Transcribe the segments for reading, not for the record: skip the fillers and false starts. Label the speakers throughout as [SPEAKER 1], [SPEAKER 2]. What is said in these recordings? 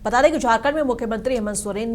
[SPEAKER 1] बता दें कि झारखंड के मुख्यमंत्री हेमंत सोरेन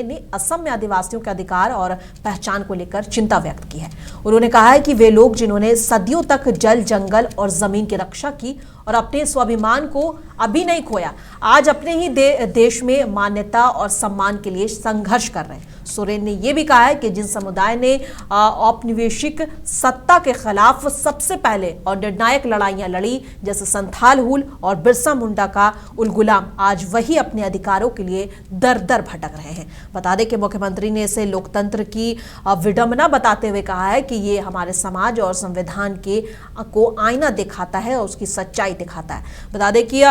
[SPEAKER 1] ने असम में आदिवासियों के अधिकार और पहचान को लेकर चिंता व्यक्त की है। उन्होंने कहा है कि वे लोग जिन्होंने सदियों तक जल, जंगल और जमीन की रक्षा की और अपने स्वाभिमान को अभी नहीं खोया, आज अपने ही देश में मान्यता और सम्मान के लिए संघर्ष कर रहे हैं। सोरेन ने यह भी कहा है कि जिन समुदाय ने औपनिवेशिक सत्ता के खिलाफ सबसे पहले और निर्णायक लड़ाइयां लड़ी, जैसे संथाल हुल और बिरसा मुंडा का उलगुलाम, आज वही अपने अधिकारों के लिए दर दर भटक रहे हैं। बता दें कि मुख्यमंत्री ने इसे लोकतंत्र की विडंबना बताते हुए कहा है कि ये हमारे समाज और संविधान को आईना दिखाता है और उसकी सच्चाई दिखाता है। बता दें कि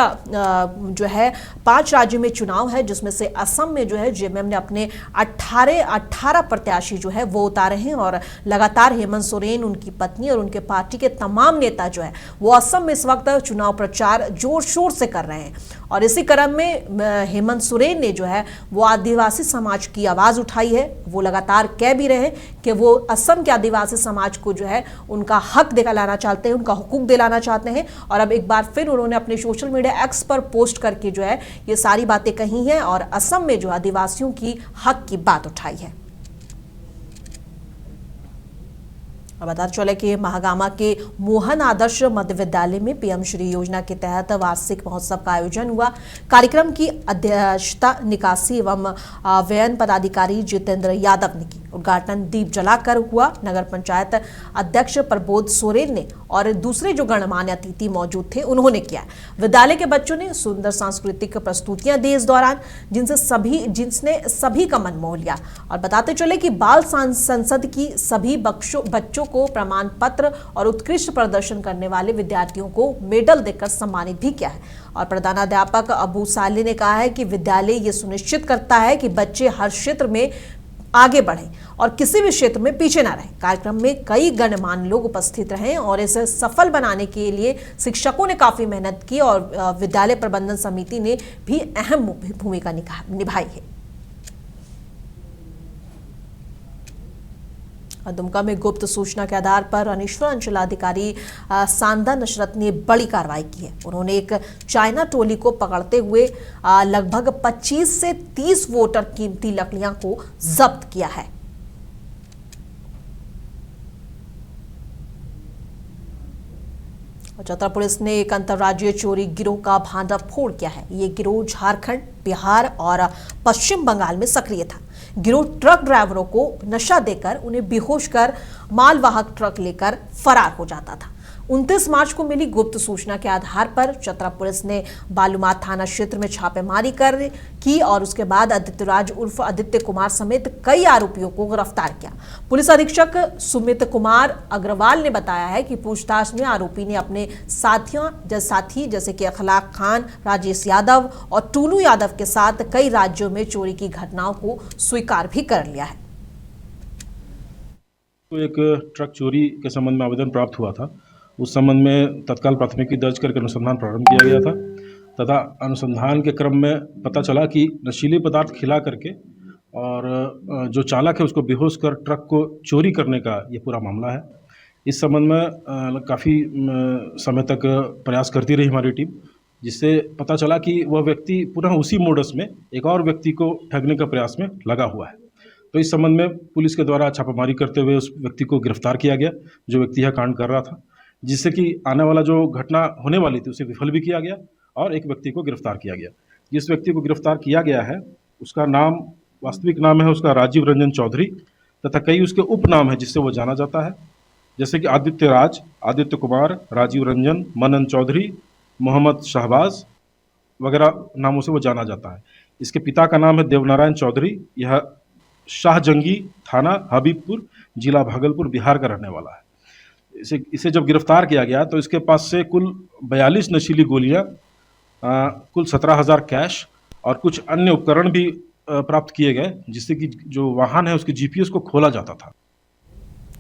[SPEAKER 1] जो है 5 राज्यों में चुनाव है, जिसमें से असम में जो है जेएमएम ने अपने 18 प्रत्याशी जो है वो उतारे हैं और लगातार हेमंत सोरेन, उनकी पत्नी और उनके पार्टी के तमाम नेता जो है वो असम में इस वक्त चुनाव प्रचार जोर शोर से कर रहे हैं। और इसी क्रम में हेमंत सोरेन ने जो है वो आदिवासी समाज की आवाज उठाई है। वो लगातार कह भी रहे हैं कि वो असम के आदिवासी समाज को जो है उनका हक दिलाना चाहते हैं, उनका हुकूक दिलाना चाहते हैं। और अब एक बार फिर उन्होंने अपने सोशल मीडिया एक्स पर पोस्ट करके जो है ये सारी बातें कही हैं और असम में जो आदिवासियों की हक की बात उठाई है। और बताते चले कि महागामा के मोहन आदर्श मध्य विद्यालय में पीएम श्री योजना के तहत वार्षिक महोत्सव का आयोजन हुआ। कार्यक्रम की अध्यक्षता निकासी एवं व्ययन पदाधिकारी जितेंद्र यादव ने की। उद्घाटन दीप जलाकर हुआ। नगर पंचायत अध्यक्ष प्रबोध सोरेन ने और दूसरे जो गणमान्य अतिथि मौजूद थे उन्होंने किया। विद्यालय के बच्चों ने सुंदर सांस्कृतिक प्रस्तुतियां दी इस दौरान, जिसने सभी का मन मोह लिया। और बताते चले कि बाल संसद की सभी बच्चों को प्रमाण पत्र और उत्कृष्ट प्रदर्शन करने वाले विद्यार्थियों को मेडल देकर सम्मानित भी किया है। और प्रधानाध्यापक अबू साले ने कहा है कि विद्यालय ये सुनिश्चित करता है कि बच्चे हर क्षेत्र में आगे बढ़े और किसी भी क्षेत्र में पीछे ना रहे। कार्यक्रम में कई गणमान्य लोग उपस्थित रहे और इसे सफल बनाने के लिए शिक्षकों ने काफी मेहनत की और विद्यालय प्रबंधन समिति ने भी अहम भूमिका निभाई है। दुमका में गुप्त सूचना के आधार पर रानीश्वर अंचलाधिकारी सांदा नशरत ने बड़ी कार्रवाई की है। उन्होंने एक चाइना टोली को पकड़ते हुए लगभग 25 से 30 वोटर कीमती लकड़ियां को जब्त किया है। चतरा पुलिस ने एक अंतर्राज्यीय चोरी गिरोह का भांडाफोड़ किया है। ये गिरोह झारखंड, बिहार और पश्चिम बंगाल में सक्रिय था। गिरोह ट्रक ड्राइवरों को नशा देकर उन्हें बेहोश कर मालवाहक ट्रक लेकर फरार हो जाता था। 29 मार्च को मिली गुप्त सूचना के आधार पर चतरा पुलिस ने बालूमाथ थाना क्षेत्र में छापेमारी की और उसके बाद आदित्य राज उर्फ आदित्य कुमार समेत कई आरोपियों को गिरफ्तार किया। पुलिस अधीक्षक सुमित कुमार अग्रवाल ने बताया है कि पूछताछ में आरोपी ने अपने साथी जैसे कि अखलाक खान, राजेश यादव और टूनू यादव के साथ कई राज्यों में चोरी की घटनाओं को स्वीकार भी कर लिया है।
[SPEAKER 2] तो एक ट्रक चोरी के संबंध में आवेदन प्राप्त हुआ था। उस संबंध में तत्काल प्राथमिकी दर्ज करके अनुसंधान प्रारंभ किया गया था तथा अनुसंधान के क्रम में पता चला कि नशीले पदार्थ खिला करके और जो चालक है उसको बेहोश कर ट्रक को चोरी करने का ये पूरा मामला है। इस संबंध में काफ़ी समय तक प्रयास करती रही हमारी टीम, जिससे पता चला कि वह व्यक्ति पुनः उसी मोडस में एक और व्यक्ति को ठगने का प्रयास में लगा हुआ है। तो इस संबंध में पुलिस के द्वारा छापामारी करते हुए उस व्यक्ति को गिरफ्तार किया गया, जो व्यक्ति यह कांड कर रहा था, जिससे कि आने वाला जो घटना होने वाली थी उसे विफल भी किया गया और एक व्यक्ति को गिरफ्तार किया गया। जिस व्यक्ति को गिरफ्तार किया गया है उसका नाम, वास्तविक नाम है उसका राजीव रंजन चौधरी तथा कई उसके उपनाम है जिससे वो जाना जाता है, जैसे कि आदित्य राज, आदित्य कुमार, राजीव रंजन, मनन चौधरी, मोहम्मद शहबाज वगैरह नामों से वो जाना जाता है। इसके पिता का नाम है देवनारायण चौधरी। यह शाहजंगी थाना हबीबपुर, जिला भागलपुर, बिहार का रहने वाला है। इसे जब गिरफ्तार किया गया तो इसके पास से कुल 42 नशीली गोलियां, कुल 17,000 कैश और कुछ अन्य उपकरण भी प्राप्त किए गए, जिससे कि जो वाहन है उसकी जीपीएस को खोला जाता था।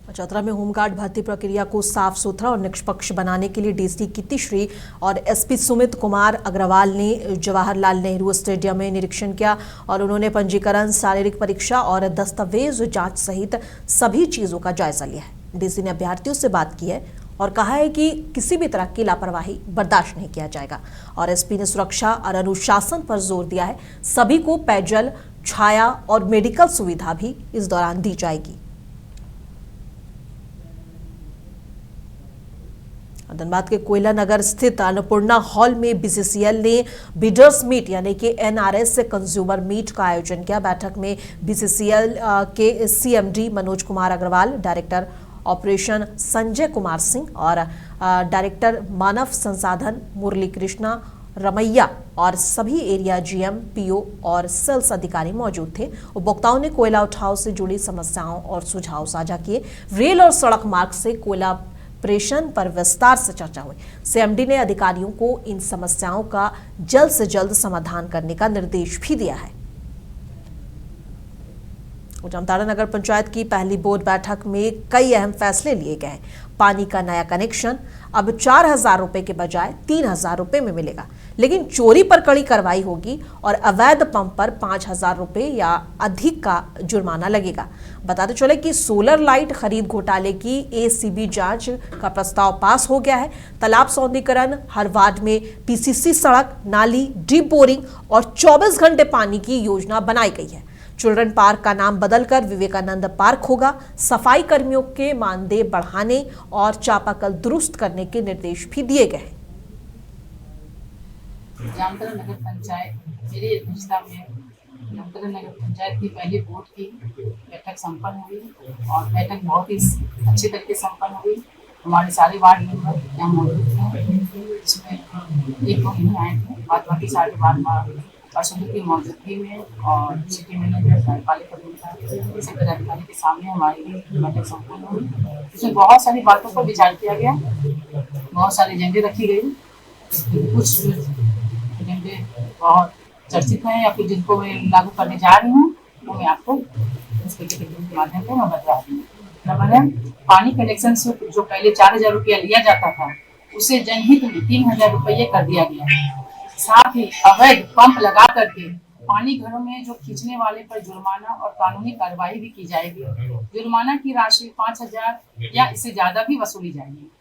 [SPEAKER 1] चतरा में होमगार्ड भर्ती प्रक्रिया को साफ सुथरा और निष्पक्ष बनाने के लिए डीसी कीर्तिश्री और एसपी सुमित कुमार अग्रवाल ने जवाहरलाल नेहरू स्टेडियम में निरीक्षण किया और उन्होंने पंजीकरण, शारीरिक परीक्षा और दस्तावेज जांच सहित सभी चीजों का जायजा लिया है। डीसी ने अभ्यर्थियों से बात की है और कहा है कि किसी भी तरह की लापरवाही बर्दाश्त नहीं किया जाएगा। और एसपी ने सुरक्षा और अनुशासन पर जोर दिया है। सभी को पेयजल, छाया और मेडिकल सुविधा भी इस दौरान दी जाएगी। धनबाद के कोयला नगर स्थित अन्नपूर्णा हॉल में बीसीसीएल ने बिडर्स मीट यानी कि एनआरएस से कंज्यूमर मीट का आयोजन किया। बैठक में बीसीसीएल के CMD Manoj Kumar Agarwal, director operation Sanjay Kumar Singh और डायरेक्टर मानव संसाधन मुरली कृष्णा रमैया और सभी एरिया जीएम, पीओ और सेल्स अधिकारी मौजूद थे। उपभोक्ताओं ने कोयला उठाव से जुड़ी समस्याओं और सुझाव साझा किए। रेल और सड़क मार्ग से कोयला ऑपरेशन पर विस्तार से चर्चा हुई। सीएमडी ने अधिकारियों को इन समस्याओं का जल्द से जल्द समाधान करने का निर्देश भी दिया है। जामताड़ा नगर पंचायत की पहली बोर्ड बैठक में कई अहम फैसले लिए गए। पानी का नया कनेक्शन अब 4,000 रुपए के बजाय 3,000 रुपए में मिलेगा, लेकिन चोरी पर कड़ी कार्रवाई होगी और अवैध पंप पर 5,000 रुपए या अधिक का जुर्माना लगेगा। बताते चले कि सोलर लाइट खरीद घोटाले की एसीबी जांच का प्रस्ताव पास हो गया है। तालाब सौंदर्यीकरण, हर वार्ड में पीसीसी सड़क, नाली, डीप बोरिंग और 24 घंटे पानी की योजना बनाई गई है। चिल्ड्रन पार्क का नाम बदलकर विवेकानंद पार्क होगा। सफाई कर्मियों के मानदेय बढ़ाने और चापाकल दुरुस्त करने के निर्देश भी दिए गए हैं।
[SPEAKER 3] जामताड़ा नगर पंचायत मेरी अध्यक्षता में जामताड़ा नगर पंचायत की पहली बोर्ड की बैठक संपन्न हुई और बैठक बहुत ही अच्छे तरीके से संपन्न हुई। हमारे सारे वार्ड मेंबर यहाँ मौजूद थे, जिसमें एक दो नहीं आए थे, बाकी सारे वार्ड पार्षदों की मौजूदगी में और सिटी मैनेजर, कार्यपालिका अभियंता, सभी अधिकारी के सामने हमारी बैठक संपन्न हुई। इसमें बहुत सारी बातों पर विचार किया गया, बहुत सारे एजेंडे रखी गई। कुछ एजेंडे बहुत चर्चित हैं या फिर जिनको मैं लागू करने जा रही हूँ, वो मैं आपको के माध्यम से मैं बता रही हूँ। नंबर पानी कनेक्शन से जो पहले 4,000 रुपया लिया जाता था, उसे जनहित में 3,000 रुपये कर दिया गया। साथ ही अवैध पंप लगा करके पानी घरों में जो खींचने वाले पर जुर्माना और कानूनी कार्रवाई भी की जाएगी। जुर्माना की राशि 5,000 या इससे ज्यादा भी वसूली जाएगी।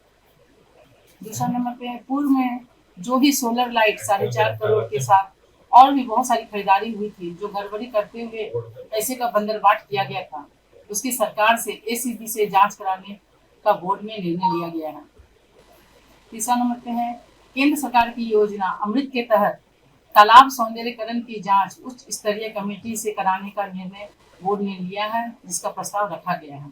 [SPEAKER 3] दूसरा नंबर पे पूर्व में जो भी सोलर लाइट 4.5 करोड़ के साथ और भी बहुत सारी खरीदारी हुई थी, जो गड़बड़ी करते हुए पैसे का बंदरबाट किया गया था, उसकी सरकार से एसीबी से जांच कराने का बोर्ड में निर्णय लिया गया है। तीसरा नंबर पे है केंद्र सरकार की योजना अमृत के तहत तालाब सौंदर्यीकरण की जांच उच्च स्तरीय कमेटी से कराने का निर्णय बोर्ड ने लिया है, जिसका प्रस्ताव रखा गया है।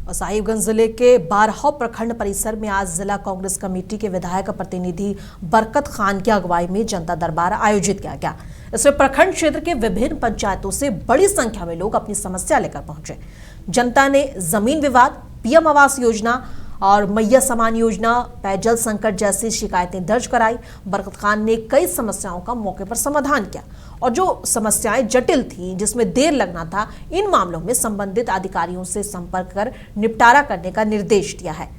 [SPEAKER 1] और साहिबगंज जिले के बारहौ प्रखंड परिसर में आज जिला कांग्रेस कमेटी के विधायक प्रतिनिधि बरकत खान की अगुवाई में जनता दरबार आयोजित किया गया। इसमें प्रखंड क्षेत्र के विभिन्न पंचायतों से बड़ी संख्या में लोग अपनी समस्या लेकर पहुंचे। जनता ने जमीन विवाद, पीएम आवास योजना और मैया समान योजना, पेयजल संकट जैसी शिकायतें दर्ज कराई। बरकत खान ने कई समस्याओं का मौके पर समाधान किया और जो समस्याएं जटिल थी, जिसमें देर लगना था, इन मामलों में संबंधित अधिकारियों से संपर्क कर निपटारा करने का निर्देश दिया है।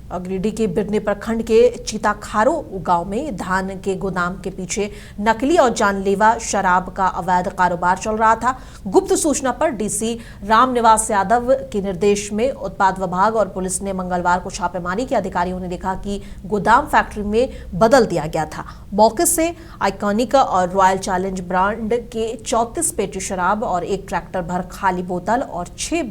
[SPEAKER 1] और गिरिडीह के बिरनी प्रखंड के चिताखारो गांव में धान के गोदाम के पीछे नकली और जानलेवा शराब का अवैध कारोबार चल रहा था। गुप्त सूचना पर डीसी रामनिवास यादव के निर्देश में उत्पाद विभाग और पुलिस ने मंगलवार को छापेमारी की। अधिकारियों ने देखा कि गोदाम फैक्ट्री में बदल दिया गया था। मौके से आइकॉनिक और रॉयल चैलेंज ब्रांड के 34 पेटी शराब और एक ट्रैक्टर भर खाली बोतल और 6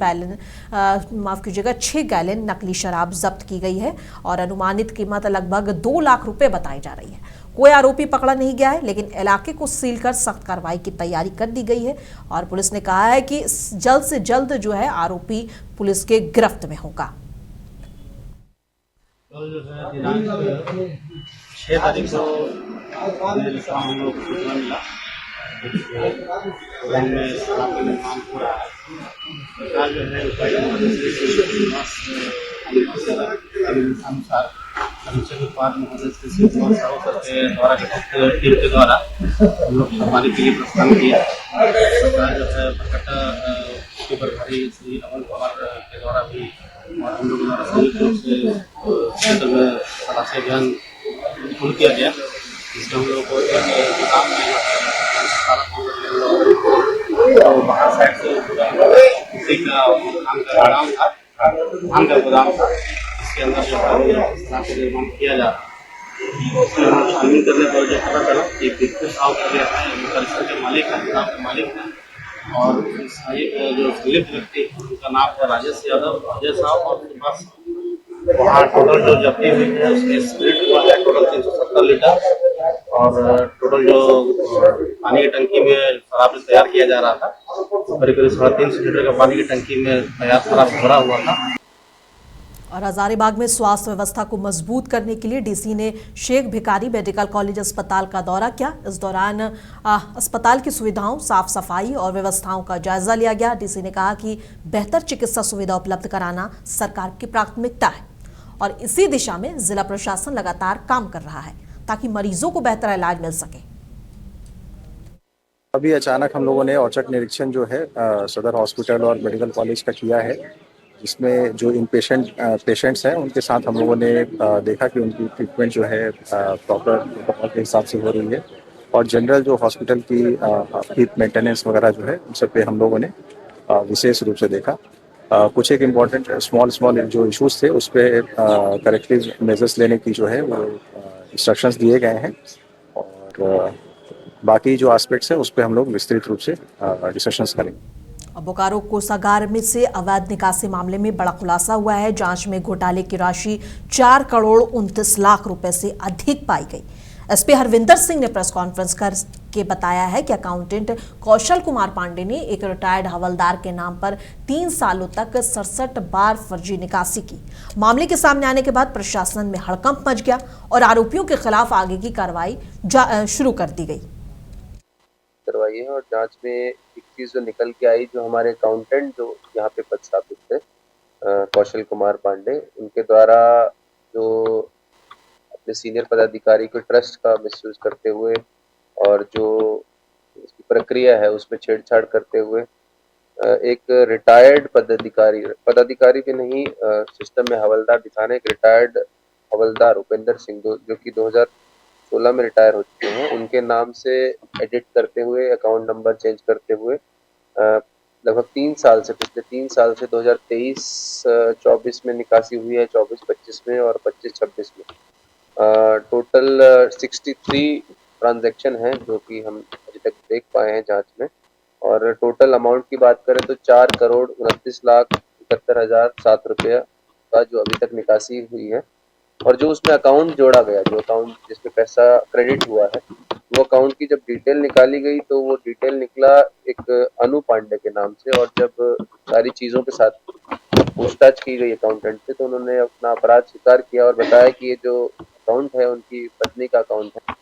[SPEAKER 1] गैलन नकली शराब जब्त की गई है और अनुमानित कीमत लगभग 2 लाख रुपए बताई जा रही है। कोई आरोपी पकड़ा नहीं गया है, लेकिन इलाके को सील कर सख्त कार्रवाई की तैयारी कर दी गई है और पुलिस ने कहा है कि जल्द से जल्द जो है आरोपी पुलिस के गिरफ्त में होगा।
[SPEAKER 4] कल जो है दिनांक 6 तारीख को हम लोग सूचना मिला गाँव में शराब का निर्माण हो रहा है। सरकार जो है अनुसार अधीक्षक उत्पाद महोदय के द्वारा गठित टीम के द्वारा हम लोग छापेमारी के लिए प्रस्थान किया। सरकार जो है बरकट्टा के प्रभारी श्री अमन कुमार के द्वारा भी और हम लोग द्वारा संयुक्त रूप से क्षेत्र में तलाशी अभियान शुरू किया गया, जिसमें हम लोग को गोदाम में बाहर साइड से काम का गोदाम था, धान का गोदाम था, इसके अंदर जो है इस तरह से निर्माण किया जा रहा है। उसमें हम छानबीन करने पर जो पता चला कि विद्युत साहु करके हैं, परिसर के मालिक हैं, गोदाम के मालिक हैं। और जो संलिप्त व्यक्ति उनका नाम है राजेश यादव, अजय साहब और सुभाष साहब। वहाँ टोटल जो जब्ती हुई है उसमें स्पिरिट हुआ है टोटल 370 लीटर। और टोटल जो पानी की टंकी में शराब तैयार किया जा रहा था, करीब करीब 350 लीटर का पानी की टंकी में तैयार शराब भरा हुआ था।
[SPEAKER 1] और हजारीबाग में स्वास्थ्य व्यवस्था को मजबूत करने के लिए डीसी ने शेख भिखारी मेडिकल कॉलेज अस्पताल का दौरा किया। इस दौरान अस्पताल की सुविधाओं, साफ सफाई और व्यवस्थाओं का जायजा लिया गया। डीसी ने कहा कि बेहतर चिकित्सा सुविधा उपलब्ध कराना सरकार की प्राथमिकता है और इसी दिशा में जिला प्रशासन लगातार काम कर रहा है ताकि मरीजों को बेहतर इलाज मिल सके।
[SPEAKER 5] अभी अचानक हम लोगों ने औचक निरीक्षण जो है सदर हॉस्पिटल और मेडिकल कॉलेज का किया है, जिसमें जो पेशेंट्स हैं उनके साथ हम लोगों ने देखा कि उनकी ट्रीटमेंट जो है प्रॉपर प्रोटोकॉल के हिसाब से हो रही है और जनरल जो हॉस्पिटल की मेंटेनेंस वगैरह जो है उन सब पे हम लोगों ने विशेष रूप से देखा। कुछ एक इम्पॉर्टेंट स्मॉल जो इश्यूज थे उस पर करेक्टिव मेजर्स लेने की जो है वो इंस्ट्रक्शंस दिए गए हैं और बाकी जो एस्पेक्ट्स है उस पर हम लोग विस्तृत रूप से डिस्कशंस करेंगे।
[SPEAKER 1] बोकारो कोषागार में से अवैध निकासी मामले में बड़ा खुलासा हुआ है। जांच में घोटाले की राशि 4 करोड़ 29 लाख रुपए से अधिक पाई गई। एसपी हरविंदर सिंह ने प्रेस कॉन्फ्रेंस करके बताया है कि अकाउंटेंट कौशल कुमार पांडे ने एक रिटायर्ड हवलदार के नाम पर 3 सालों तक 67 बार फर्जी निकासी की। मामले के सामने आने के बाद प्रशासन में हड़कंप मच गया और आरोपियों के खिलाफ आगे की कार्रवाई शुरू कर दी गई
[SPEAKER 6] करवाई है। और जांच में एक चीज जो निकल के आई, जो हमारे अकाउंटेंट जो यहाँ पे पदस्थापित थे कौशल कुमार पांडे, उनके द्वारा जो अपने सीनियर पदाधिकारी को ट्रस्ट का मिसयूज करते हुए और जो उसकी प्रक्रिया है उसमें छेड़छाड़ करते हुए एक रिटायर्ड पदाधिकारी भी नहीं, सिस्टम में हवलदार दिखाने एक रिटायर्ड हवलदार उपेंद्र सिंह जो कि 2016 में रिटायर हो चुके हैं, उनके नाम से एडिट करते हुए अकाउंट नंबर चेंज करते हुए लगभग 3 साल से, पिछले 3 साल से 2023-24 में निकासी हुई है, 24-25 में और 25-26 में टोटल 63 ट्रांजैक्शन हैं जो कि हम अभी तक देख पाए हैं जांच में। और टोटल अमाउंट की बात करें तो 4 करोड़ 29 लाख 71,007 रुपया का जो अभी तक निकासी हुई है। और जो उसमें अकाउंट जोड़ा गया, जो अकाउंट जिसमें पैसा क्रेडिट हुआ है, वो अकाउंट की जब डिटेल निकाली गई तो वो डिटेल निकला एक अनु पांडे के नाम से। और जब सारी चीज़ों के साथ पूछताछ की गई अकाउंटेंट से तो उन्होंने अपना अपराध स्वीकार किया और बताया कि ये जो अकाउंट है उनकी पत्नी का अकाउंट है।